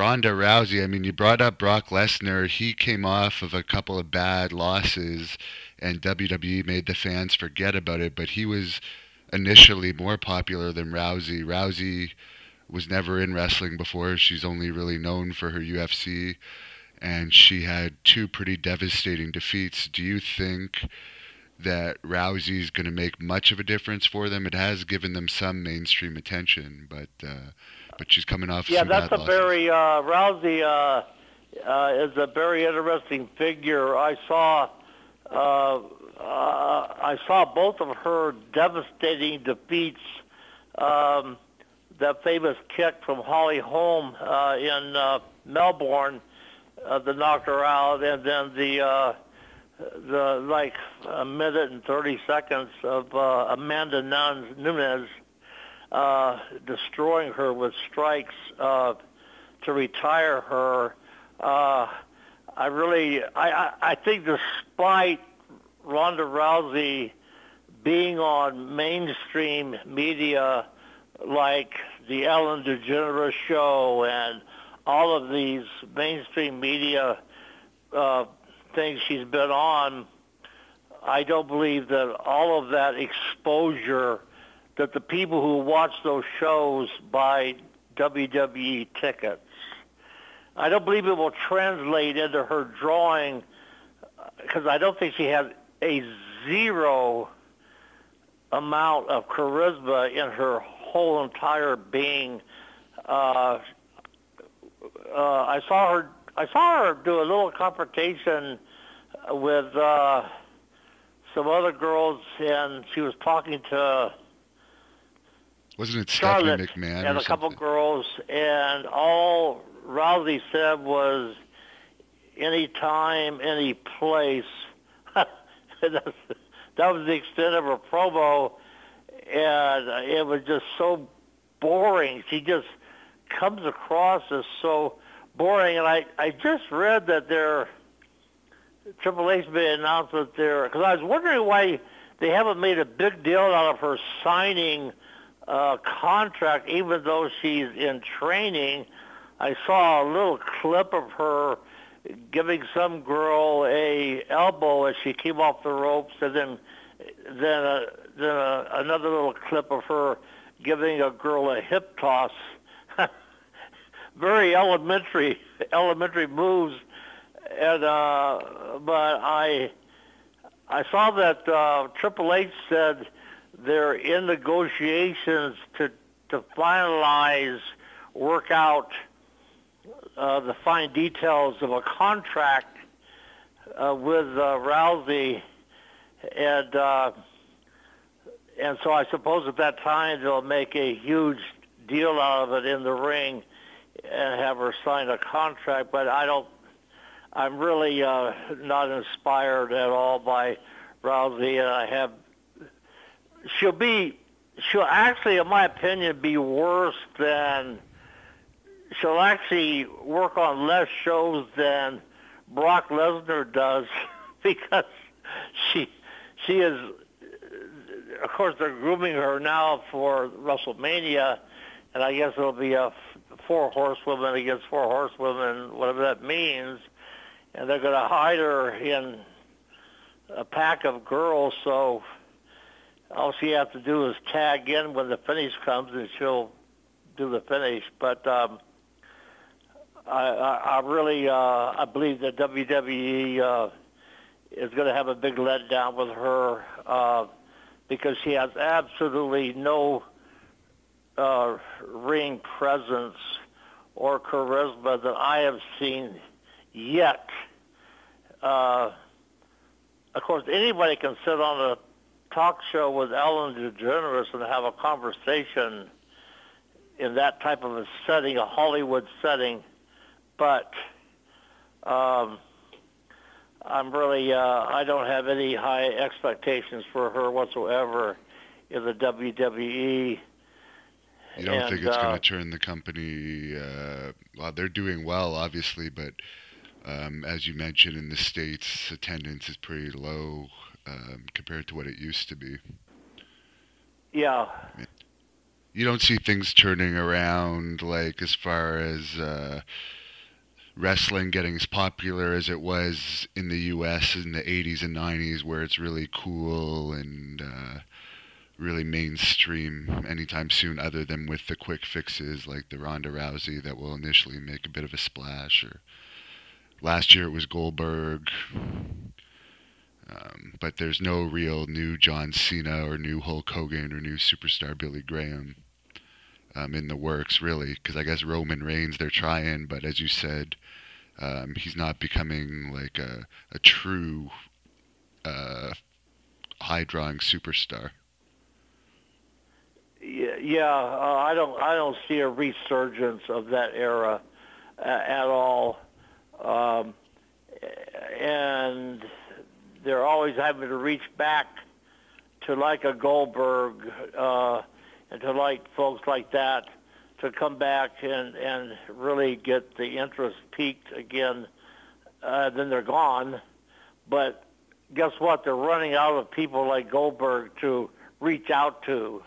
Rhonda Rousey, I mean, you brought up Brock Lesnar. He came off of a couple of bad losses, and WWE made the fans forget about it, but he was initially more popular than Rousey. Rousey was never in wrestling before. She's only really known for her UFC, and she had two pretty devastating defeats. Do you think that Rousey's going to make much of a difference for them? It has given them some mainstream attention, but she's coming off Yeah, some that's bad a losses. very Rousey is a very interesting figure. I saw both of her devastating defeats. That famous kick from Holly Holm in Melbourne that knocked her out, and then the like a minute and 30 seconds of Amanda Nunes destroying her with strikes to retire her. I think despite Ronda Rousey being on mainstream media like the Ellen DeGeneres show and all of these mainstream media things she's been on, I don't believe that all of that exposure that the people who watch those shows buy WWE tickets, I don't believe it will translate into her drawing, because I don't think she has a zero amount of charisma in her whole entire being. I saw her do a little confrontation with some other girls, and she was talking to Wasn't it Charlotte Stephanie McMahon and or a couple something? girls, and all Rousey said was, anytime, any place. that was the extent of her promo, and it was just so boring. She just comes across as so boring. And I just read that Triple H made an announcement there, because I was wondering why they haven't made a big deal out of her signing contract, even though she's in training. I saw a little clip of her giving some girl a elbow as she came off the ropes, and then another little clip of her giving a girl a hip toss. Very elementary moves, and but I saw that Triple H said they're in negotiations to finalize, work out the fine details of a contract with Rousey, and so I suppose at that time they'll make a huge deal out of it in the ring and have her sign a contract. But I'm really not inspired at all by Rousey, and she'll actually, in my opinion, be worse than, she'll actually work on less shows than Brock Lesnar does, because she is, of course, they're grooming her now for WrestleMania, and I guess it'll be a four horsewomen against four horsewomen, whatever that means, and they're going to hide her in a pack of girls, so all she has to do is tag in when the finish comes, and she'll do the finish. But I really I believe that WWE is going to have a big letdown with her, because she has absolutely no ring presence or charisma that I have seen yet. Of course, anybody can sit on a talk show with Ellen DeGeneres and have a conversation in that type of a setting, a Hollywood setting, but I'm really, I don't have any high expectations for her whatsoever in the WWE. You don't think it's going to turn the company? Well, they're doing well, obviously, but as you mentioned, in the States, attendance is pretty low compared to what it used to be. Yeah. you don't see things turning around like as far as wrestling getting as popular as it was in the U.S. in the 80s and 90s, where it's really cool and really mainstream anytime soon, other than with the quick fixes like the Rhonda Rousey that will initially make a bit of a splash. Or last year it was Goldberg. But there's no real new John Cena or new Hulk Hogan or new superstar Billy Graham in the works, really. Because I guess Roman Reigns, they're trying, but as you said, he's not becoming like a true high-drawing superstar. Yeah, I don't see a resurgence of that era at all, um, and they're always having to reach back to like a Goldberg and to like folks like that to come back and really get the interest peaked again. Then they're gone, but guess what? They're running out of people like Goldberg to reach out to.